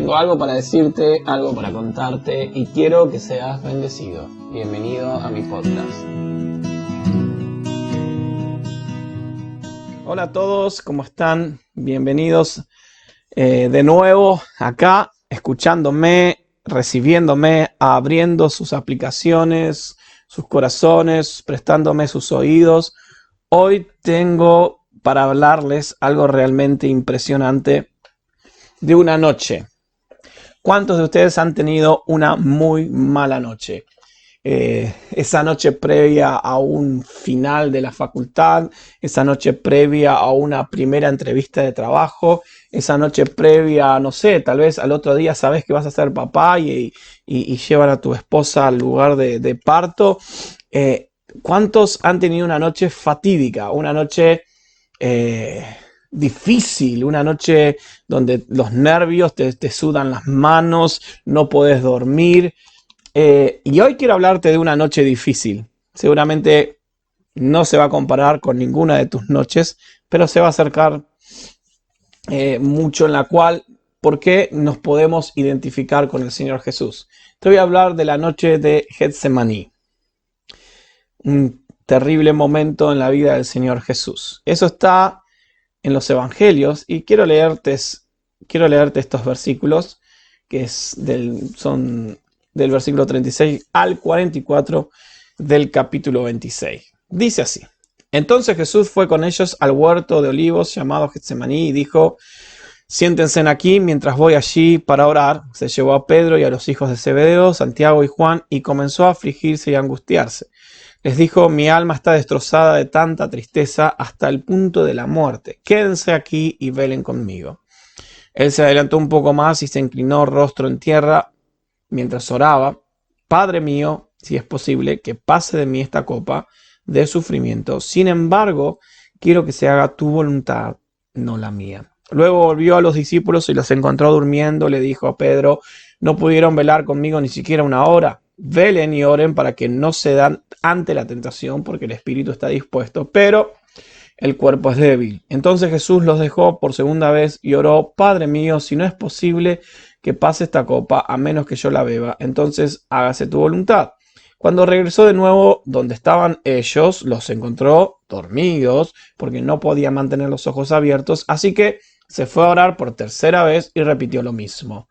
Tengo algo para decirte, algo para contarte y quiero que seas bendecido. Bienvenido a mi podcast. Hola a todos, ¿cómo están? Bienvenidos de nuevo acá, escuchándome, recibiéndome, abriendo sus aplicaciones, sus corazones, prestándome sus oídos. Hoy tengo para hablarles algo realmente impresionante de una noche. ¿Cuántos de ustedes han tenido una muy mala noche? Esa noche previa a un final de la facultad, esa noche previa a una primera entrevista de trabajo, esa noche previa, no sé, tal vez al otro día sabes que vas a ser papá y llevan a tu esposa al lugar de parto. ¿Cuántos han tenido una noche fatídica, una noche difícil, una noche donde los nervios te sudan las manos, no podés dormir? Y hoy quiero hablarte de una noche difícil. Seguramente no se va a comparar con ninguna de tus noches, pero se va a acercar mucho en la cual, ¿por qué nos podemos identificar con el Señor Jesús? Te voy a hablar de la noche de Getsemaní. Un terrible momento en la vida del Señor Jesús. Eso está en los Evangelios y quiero leerte estos versículos que son del versículo 36 al 44 del capítulo 26. Dice así: Entonces Jesús fue con ellos al huerto de olivos llamado Getsemaní y dijo: Siéntense aquí mientras voy allí para orar. Se llevó a Pedro y a los hijos de Zebedeo, Santiago y Juan, y comenzó a afligirse y a angustiarse. Les dijo: Mi alma está destrozada de tanta tristeza hasta el punto de la muerte. Quédense aquí y velen conmigo. Él se adelantó un poco más y se inclinó rostro en tierra mientras oraba: Padre mío, si es posible, que pase de mí esta copa de sufrimiento. Sin embargo, quiero que se haga tu voluntad, no la mía. Luego volvió a los discípulos y los encontró durmiendo. Le dijo a Pedro: ¿No pudieron velar conmigo ni siquiera una hora? Velen y oren para que no cedan ante la tentación, porque el espíritu está dispuesto, pero el cuerpo es débil. Entonces Jesús los dejó por segunda vez y oró: Padre mío, si no es posible que pase esta copa, a menos que yo la beba, entonces hágase tu voluntad. Cuando regresó de nuevo donde estaban ellos, los encontró dormidos, porque no podía mantener los ojos abiertos, así que se fue a orar por tercera vez y repitió lo mismo.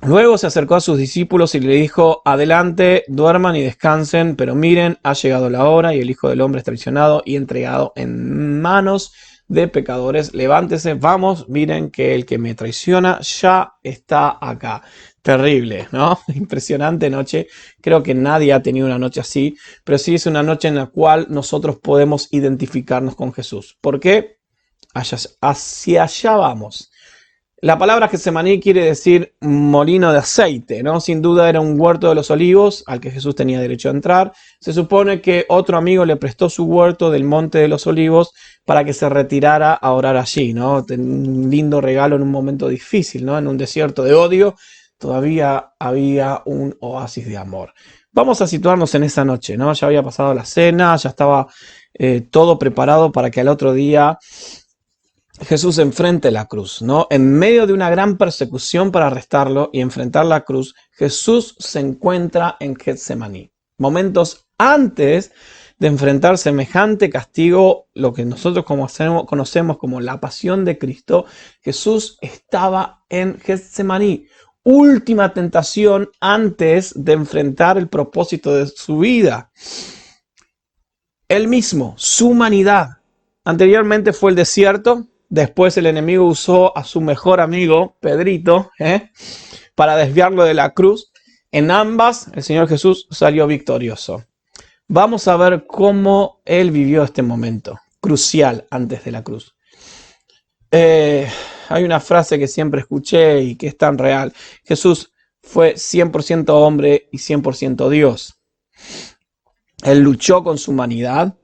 Luego se acercó a sus discípulos y le dijo: Adelante, duerman y descansen, pero miren, ha llegado la hora y el Hijo del Hombre es traicionado y entregado en manos de pecadores. Levántese, vamos, miren que el que me traiciona ya está acá. Terrible, ¿no? Impresionante noche. Creo que nadie ha tenido una noche así, pero sí es una noche en la cual nosotros podemos identificarnos con Jesús. ¿Por qué? Hacia allá vamos. La palabra Getsemaní quiere decir molino de aceite, ¿no? Sin duda era un huerto de los olivos al que Jesús tenía derecho a entrar. Se supone que otro amigo le prestó su huerto del monte de los olivos para que se retirara a orar allí, ¿no? Un lindo regalo en un momento difícil, ¿no? En un desierto de odio todavía había un oasis de amor. Vamos a situarnos en esa noche, ¿no? Ya había pasado la cena, ya estaba todo preparado para que al otro día Jesús enfrente la cruz, ¿no? En medio de una gran persecución para arrestarlo y enfrentar la cruz, Jesús se encuentra en Getsemaní. Momentos antes de enfrentar semejante castigo, lo que nosotros conocemos como la pasión de Cristo, Jesús estaba en Getsemaní. Última tentación antes de enfrentar el propósito de su vida. Él mismo, su humanidad. Anteriormente fue el desierto. Después el enemigo usó a su mejor amigo, Pedrito, para desviarlo de la cruz. En ambas, el Señor Jesús salió victorioso. Vamos a ver cómo Él vivió este momento crucial antes de la cruz. Hay una frase que siempre escuché y que es tan real. Jesús fue 100% hombre y 100% Dios. Él luchó con su humanidad,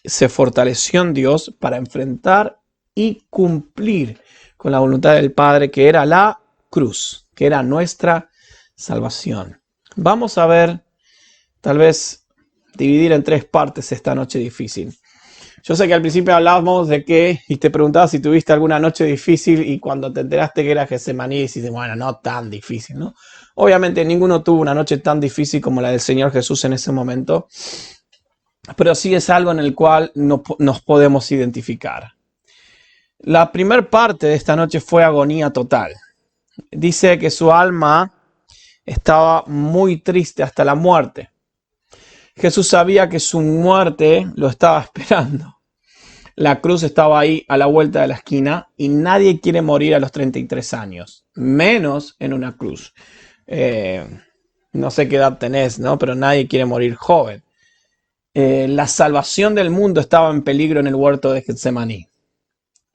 se fortaleció en Dios para enfrentar y cumplir con la voluntad del Padre, que era la cruz, que era nuestra salvación. Vamos a ver, tal vez dividir en tres partes esta noche difícil. Yo sé que al principio hablábamos de que, y te preguntaba si tuviste alguna noche difícil y cuando te enteraste que era Getsemaní, dices, bueno, no tan difícil, ¿no? Obviamente ninguno tuvo una noche tan difícil como la del Señor Jesús en ese momento, pero sí es algo en el cual nos podemos identificar. La primera parte de esta noche fue agonía total. Dice que su alma estaba muy triste hasta la muerte. Jesús sabía que su muerte lo estaba esperando. La cruz estaba ahí a la vuelta de la esquina y nadie quiere morir a los 33 años, menos en una cruz. Eh, no sé qué edad tenés, ¿no? Pero nadie quiere morir joven. La salvación del mundo estaba en peligro en el huerto de Getsemaní.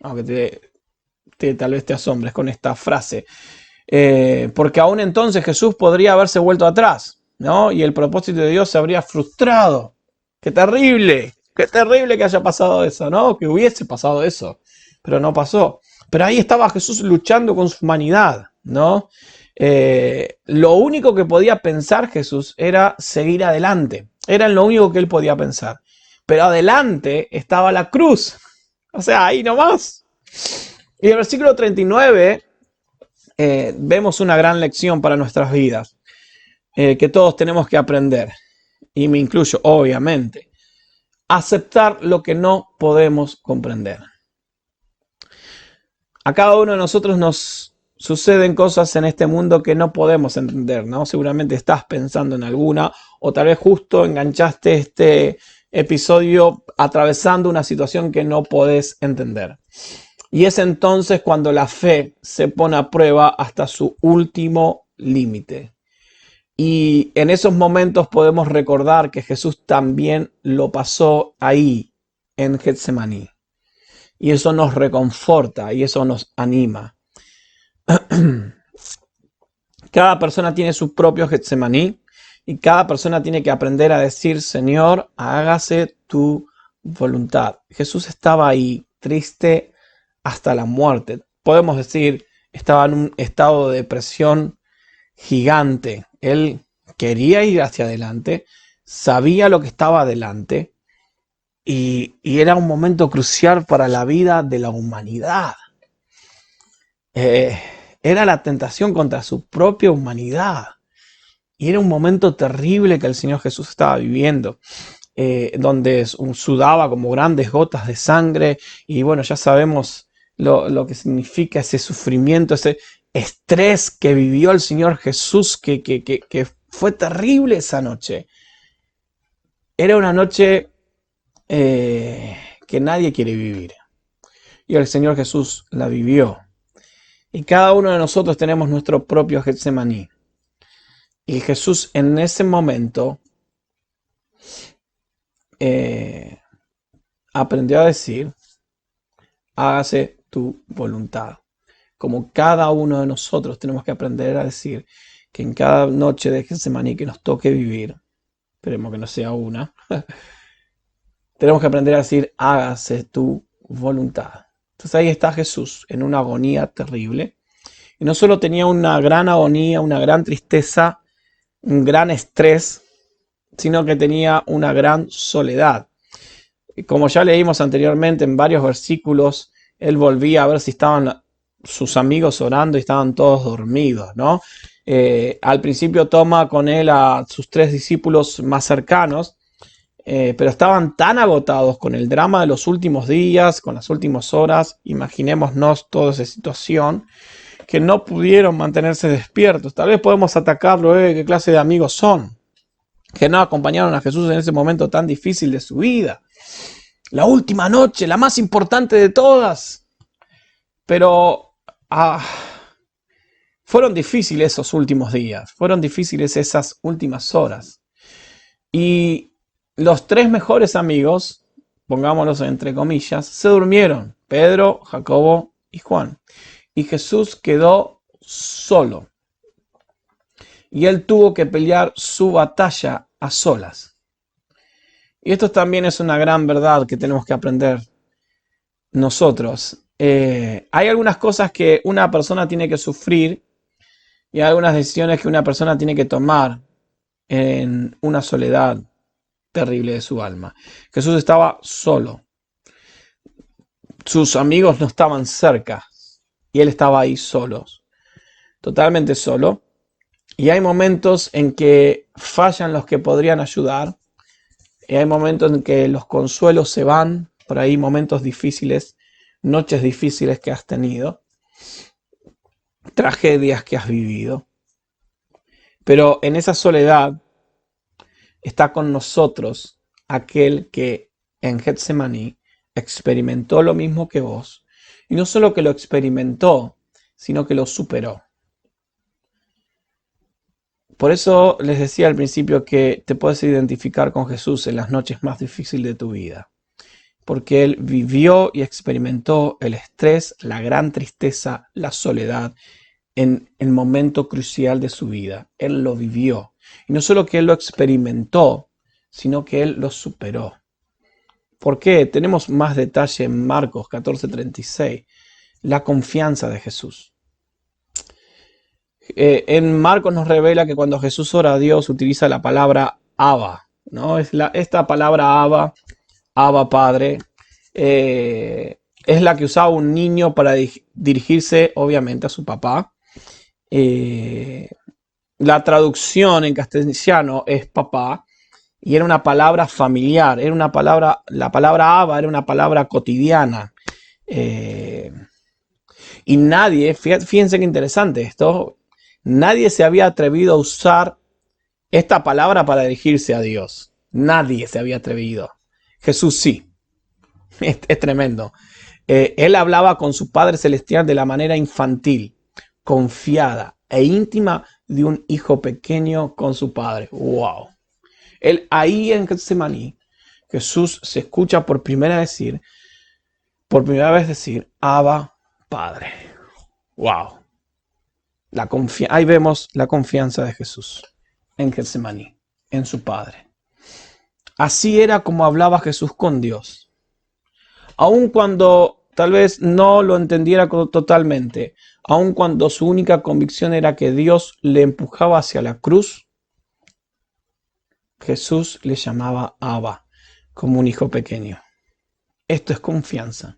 Aunque tal vez te asombres con esta frase. Porque aún entonces Jesús podría haberse vuelto atrás, ¿no? Y el propósito de Dios se habría frustrado. ¡Qué terrible! ¡Qué terrible que haya pasado eso!, ¿no? Que hubiese pasado eso, pero no pasó. Pero ahí estaba Jesús luchando con su humanidad, ¿no? Lo único que podía pensar Jesús era seguir adelante. Era lo único que él podía pensar. Pero adelante estaba la cruz. O sea, ahí nomás. Y en el versículo 39 vemos una gran lección para nuestras vidas, que todos tenemos que aprender, y me incluyo, obviamente. Aceptar lo que no podemos comprender. A cada uno de nosotros nos suceden cosas en este mundo que no podemos entender, ¿no? Seguramente estás pensando en alguna, o tal vez justo enganchaste este episodio atravesando una situación que no podés entender. Y es entonces cuando la fe se pone a prueba hasta su último límite. Y en esos momentos podemos recordar que Jesús también lo pasó ahí, en Getsemaní. Y eso nos reconforta y eso nos anima. Cada persona tiene su propio Getsemaní y cada persona tiene que aprender a decir, Señor, hágase tu voluntad. Jesús estaba ahí, triste hasta la muerte. Podemos decir, estaba en un estado de depresión gigante. Él quería ir hacia adelante, sabía lo que estaba adelante y era un momento crucial para la vida de la humanidad. Era la tentación contra su propia humanidad. Y era un momento terrible que el Señor Jesús estaba viviendo, donde sudaba como grandes gotas de sangre. Y bueno, ya sabemos lo que significa ese sufrimiento, ese estrés que vivió el Señor Jesús, que fue terrible esa noche. Era una noche que nadie quiere vivir. Y el Señor Jesús la vivió. Y cada uno de nosotros tenemos nuestro propio Getsemaní. Y Jesús en ese momento aprendió a decir, hágase tu voluntad. Como cada uno de nosotros tenemos que aprender a decir que en cada noche de Getsemaní que nos toque vivir, esperemos que no sea una, tenemos que aprender a decir, hágase tu voluntad. Entonces ahí está Jesús en una agonía terrible. Y no solo tenía una gran agonía, una gran tristeza, un gran estrés, sino que tenía una gran soledad. Y como ya leímos anteriormente en varios versículos, él volvía a ver si estaban sus amigos orando y estaban todos dormidos, ¿no? Al principio toma con él a sus 3 discípulos más cercanos, pero estaban tan agotados con el drama de los últimos días, con las últimas horas, imaginémonos toda esa situación, que no pudieron mantenerse despiertos. Tal vez podemos atacarlo, ¿qué clase de amigos son? Que no acompañaron a Jesús en ese momento tan difícil de su vida. La última noche, la más importante de todas. Pero fueron difíciles esos últimos días, fueron difíciles esas últimas horas. Y los 3 mejores amigos, pongámoslos entre comillas, se durmieron. Pedro, Jacobo y Juan. Y Jesús quedó solo. Y él tuvo que pelear su batalla a solas. Y esto también es una gran verdad que tenemos que aprender nosotros. Hay algunas cosas que una persona tiene que sufrir y hay algunas decisiones que una persona tiene que tomar en una soledad terrible de su alma. Jesús estaba solo. sus amigos no estaban cerca y él estaba ahí solo, totalmente solo. Y hay momentos en que fallan los que podrían ayudar, y hay momentos en que los consuelos se van, por ahí momentos difíciles, noches difíciles que has tenido, tragedias que has vivido. Pero en esa soledad está con nosotros aquel que en Getsemaní experimentó lo mismo que vos. Y no solo que lo experimentó, sino que lo superó. Por eso les decía al principio que te puedes identificar con Jesús en las noches más difíciles de tu vida. Porque Él vivió y experimentó el estrés, la gran tristeza, la soledad en el momento crucial de su vida. Él lo vivió. Y no solo que Él lo experimentó, sino que Él lo superó. ¿Por qué? Tenemos más detalle en Marcos 14:36. La confianza de Jesús. En Marcos nos revela que cuando Jesús ora a Dios utiliza la palabra Abba, ¿no? Esta palabra Abba Padre, es la que usaba un niño para dirigirse obviamente a su papá. La traducción en castellano es papá y era una palabra familiar, era una palabra, la palabra Abba era una palabra cotidiana. Y nadie, fíjense qué interesante esto, nadie se había atrevido a usar esta palabra para dirigirse a Dios. Nadie se había atrevido. Jesús sí. Es tremendo. Él hablaba con su Padre Celestial de la manera infantil, confiada e íntima de un hijo pequeño con su Padre. ¡Wow! Él ahí en Getsemaní, Jesús se escucha por primera vez decir, Abba, Padre. ¡Wow! Ahí vemos la confianza de Jesús en Getsemaní, en su Padre. Así era como hablaba Jesús con Dios. Aun cuando tal vez no lo entendiera totalmente, aun cuando su única convicción era que Dios le empujaba hacia la cruz, Jesús le llamaba Abba, como un hijo pequeño. Esto es confianza.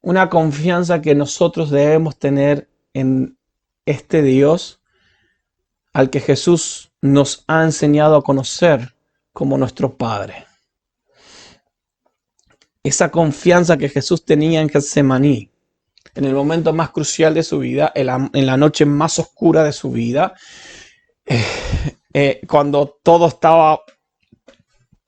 Una confianza que nosotros debemos tener en este Dios al que Jesús nos ha enseñado a conocer como nuestro Padre. Esa confianza que Jesús tenía en Getsemaní, en el momento más crucial de su vida, en la noche más oscura de su vida, cuando todo estaba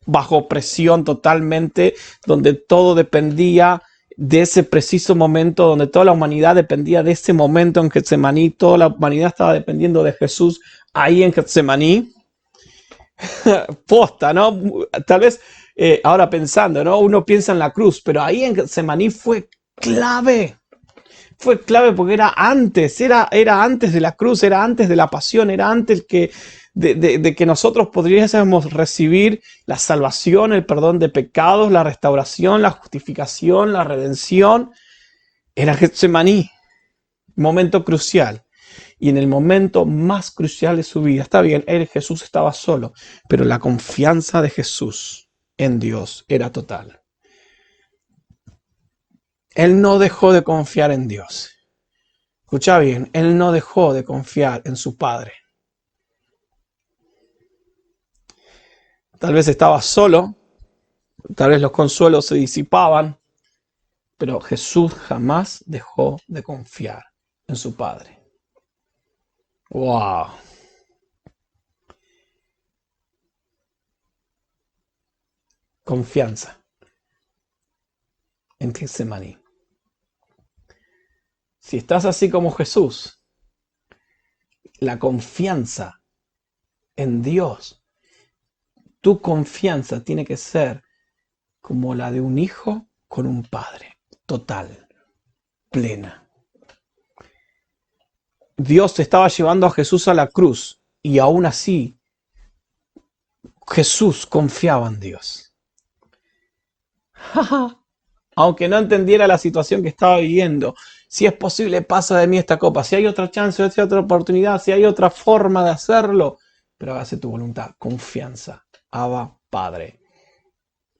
bajo presión totalmente, donde todo dependía de ese preciso momento, donde toda la humanidad dependía de ese momento en Getsemaní, toda la humanidad estaba dependiendo de Jesús ahí en Getsemaní. Posta, ¿no? Tal vez ahora pensando, ¿no? Uno piensa en la cruz, pero ahí en Getsemaní fue clave. Fue clave porque era antes de la cruz, era antes de la pasión, era antes de que nosotros podríamos recibir la salvación, el perdón de pecados, la restauración, la justificación, la redención. Era Getsemaní, momento crucial. Y en el momento más crucial de su vida, está bien, Jesús estaba solo, pero la confianza de Jesús en Dios era total. Él no dejó de confiar en Dios. Escucha bien, él no dejó de confiar en su Padre. Tal vez estaba solo, tal vez los consuelos se disipaban, pero Jesús jamás dejó de confiar en su Padre. ¡Wow! Confianza en Getsemaní. Si estás así como Jesús, la confianza en Dios, tu confianza tiene que ser como la de un hijo con un padre, total, plena. Dios estaba llevando a Jesús a la cruz y aún así Jesús confiaba en Dios. Aunque no entendiera la situación que estaba viviendo, si es posible, pasa de mí esta copa, si hay otra chance, si hay otra oportunidad, si hay otra forma de hacerlo, pero hágase tu voluntad, confianza, Abba, Padre.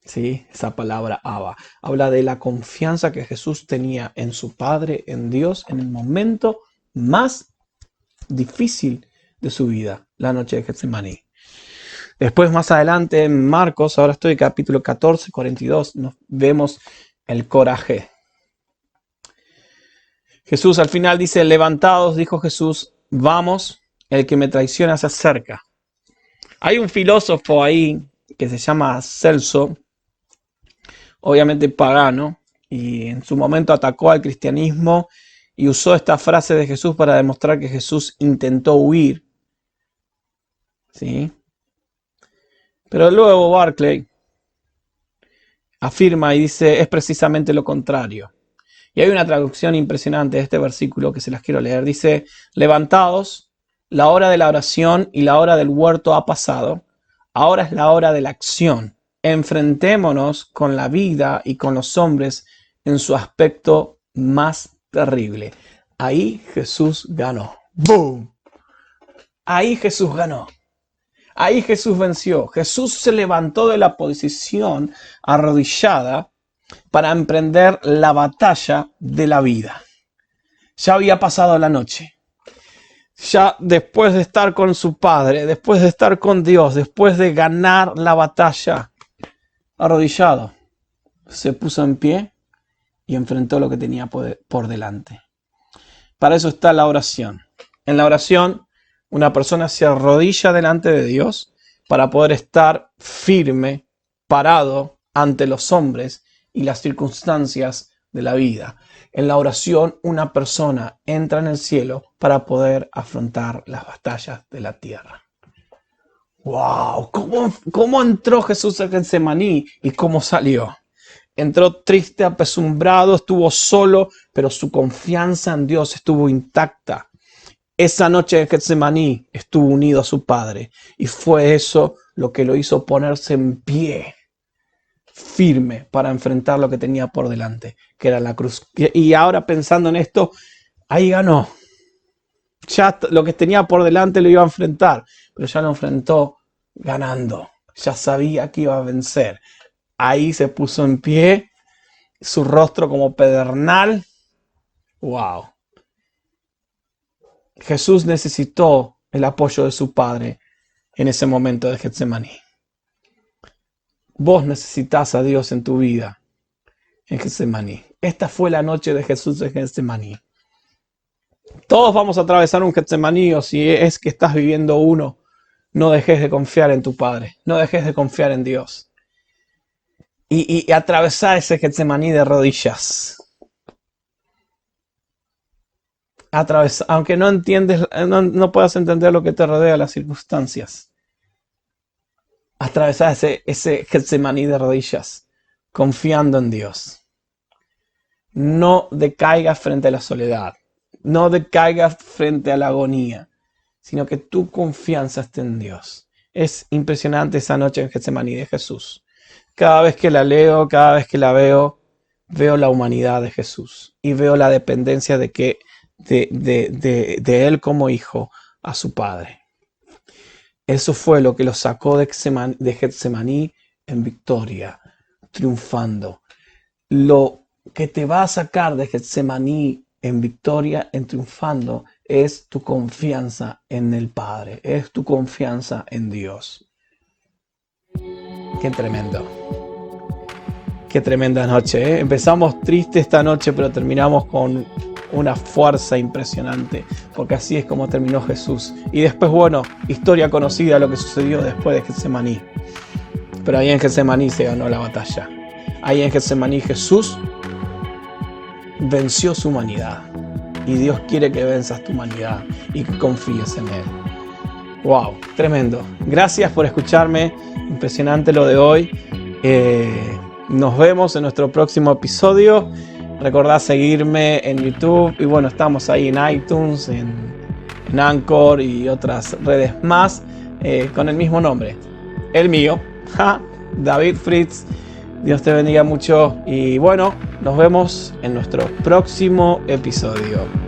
¿sí? Esa palabra Abba. Habla de la confianza que Jesús tenía en su Padre, en Dios, en el momento más difícil de su vida, la noche de Getsemaní. Después, más adelante, en Marcos, ahora estoy en capítulo 14, 42, nos vemos el coraje. Jesús al final dice, levantaos, dijo Jesús, vamos, el que me traiciona se acerca. Hay un filósofo ahí que se llama Celso, obviamente pagano, y en su momento atacó al cristianismo y usó esta frase de Jesús para demostrar que Jesús intentó huir. ¿Sí? Pero luego Barclay afirma y dice, es precisamente lo contrario. Y hay una traducción impresionante de este versículo que se las quiero leer. Dice, levantaos, la hora de la oración y la hora del huerto ha pasado. Ahora es la hora de la acción. Enfrentémonos con la vida y con los hombres en su aspecto más terrible. Ahí Jesús ganó. ¡Boom! Ahí Jesús ganó. Ahí Jesús venció. Jesús se levantó de la posición arrodillada para emprender la batalla de la vida. Ya había pasado la noche. Ya después de estar con su Padre, después de estar con Dios, después de ganar la batalla, arrodillado, se puso en pie y enfrentó lo que tenía por delante. Para eso está la oración. En la oración, una persona se arrodilla delante de Dios para poder estar firme, parado ante los hombres y las circunstancias de la vida. En la oración, una persona entra en el cielo para poder afrontar las batallas de la tierra. ¡Wow! ¿Cómo entró Jesús en Getsemaní y cómo salió? Entró triste, apesumbrado, estuvo solo, pero su confianza en Dios estuvo intacta. Esa noche en Getsemaní estuvo unido a su Padre y fue eso lo que lo hizo ponerse en pie, firme para enfrentar lo que tenía por delante, que era la cruz. Y ahora pensando en esto, ahí ganó. Ya lo que tenía por delante lo iba a enfrentar, pero ya lo enfrentó ganando. Ya sabía que iba a vencer. Ahí se puso en pie, su rostro como pedernal. ¡Wow! Jesús necesitó el apoyo de su Padre en ese momento de Getsemaní. Vos necesitas a Dios en tu vida en Getsemaní. Esta fue la noche de Jesús en Getsemaní. Todos vamos a atravesar un Getsemaní, o si es que estás viviendo uno, no dejes de confiar en tu Padre, no dejes de confiar en Dios. Y atravesar ese Getsemaní de rodillas. Aunque no entiendes, no puedas entender lo que te rodea, las circunstancias. Atravesar ese Getsemaní de rodillas, confiando en Dios. No decaigas frente a la soledad. No decaigas frente a la agonía, sino que tu confianza esté en Dios. Es impresionante esa noche en Getsemaní de Jesús. Cada vez que la leo, cada vez que la veo, veo la humanidad de Jesús y veo la dependencia de Él como hijo a su Padre. Eso fue lo que lo sacó de Getsemaní en victoria, triunfando. Lo que te va a sacar de Getsemaní en victoria, en triunfando, es tu confianza en el Padre, es tu confianza en Dios. Qué tremendo. Qué tremenda noche, ¿eh? Empezamos triste esta noche, pero terminamos con una fuerza impresionante, porque así es como terminó Jesús. Y después, bueno, historia conocida lo que sucedió después de Getsemaní. Pero ahí en Getsemaní se ganó la batalla. Ahí en Getsemaní Jesús venció su humanidad. Y Dios quiere que venzas tu humanidad y que confíes en Él. ¡Wow! Tremendo. Gracias por escucharme. Impresionante lo de hoy. Nos vemos en nuestro próximo episodio. Recordá seguirme en YouTube. Y bueno, estamos ahí en iTunes, en Anchor y otras redes más con el mismo nombre. El mío, David Fritz. Dios te bendiga mucho. Y bueno, nos vemos en nuestro próximo episodio.